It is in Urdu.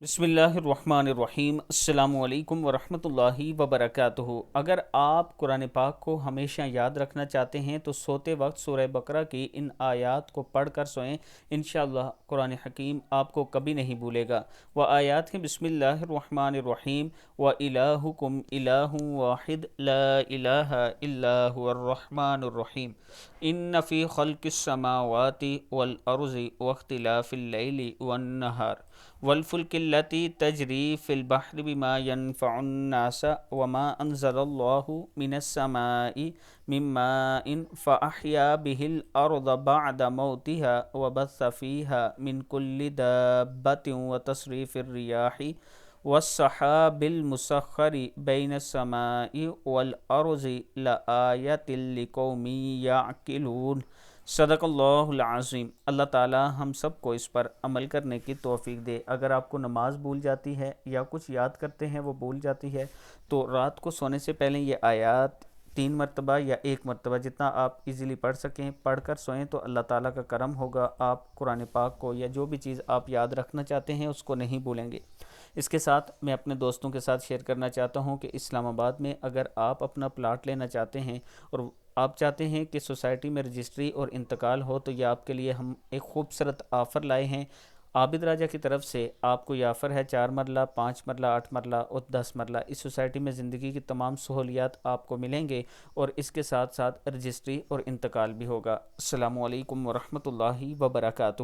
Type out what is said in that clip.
بسم اللہ الرحمن الرحیم۔ السلام علیکم ورحمۃ اللہ وبرکاتہ۔ اگر آپ قرآن پاک کو ہمیشہ یاد رکھنا چاہتے ہیں تو سوتے وقت سورہ بقرہ کی ان آیات کو پڑھ کر سوئیں، انشاءاللہ قرآن حکیم آپ کو کبھی نہیں بھولے گا۔ وہ آیات ہیں بسم اللہ الرحمن الرحیم وَإِلَٰهُكُمْ إِلَٰهٌ وَاحِدٌ لَا إِلَٰهَ إِلَّا هُوَ الرَّحْمَٰنُ الرَّحِيمُ إِنَّ فِي خَلْقِ السَّمَاوَاتِ وَالْأَرْضِ وَاخْتِلَافِ اللَّيْلِ وَالنَّهَارِ والفلك التي تجري في البحر بما ينفع الناس وما أنزل الله من السماء من ماء فأحيا به الأرض بعد موتها وبث فيها من كل دابة وتصريف الرياح والسحاب المسخر بين السماء والأرض لآية لقوم يعقلون۔ صدق اللہ العظیم۔ اللہ تعالی ہم سب کو اس پر عمل کرنے کی توفیق دے۔ اگر آپ کو نماز بھول جاتی ہے یا کچھ یاد کرتے ہیں وہ بھول جاتی ہے تو رات کو سونے سے پہلے یہ آیات 3 مرتبہ یا 1 مرتبہ جتنا آپ ایزیلی پڑھ سکیں پڑھ کر سوئیں تو اللہ تعالیٰ کا کرم ہوگا، آپ قرآن پاک کو یا جو بھی چیز آپ یاد رکھنا چاہتے ہیں اس کو نہیں بھولیں گے۔ اس کے ساتھ میں اپنے دوستوں کے ساتھ شیئر کرنا چاہتا ہوں کہ اسلام آباد میں اگر آپ اپنا پلاٹ لینا چاہتے ہیں اور آپ چاہتے ہیں کہ سوسائٹی میں رجسٹری اور انتقال ہو تو یہ آپ کے لیے ہم ایک خوبصورت آفر لائے ہیں۔ عابد راجہ کی طرف سے آپ کو یہ آفر ہے 4 مرلہ، 5 مرلہ، 8 مرلہ اور 10 مرلہ۔ اس سوسائٹی میں زندگی کی تمام سہولیات آپ کو ملیں گے اور اس کے ساتھ ساتھ رجسٹری اور انتقال بھی ہوگا۔ السلام علیکم ورحمۃ اللہ وبرکاتہ۔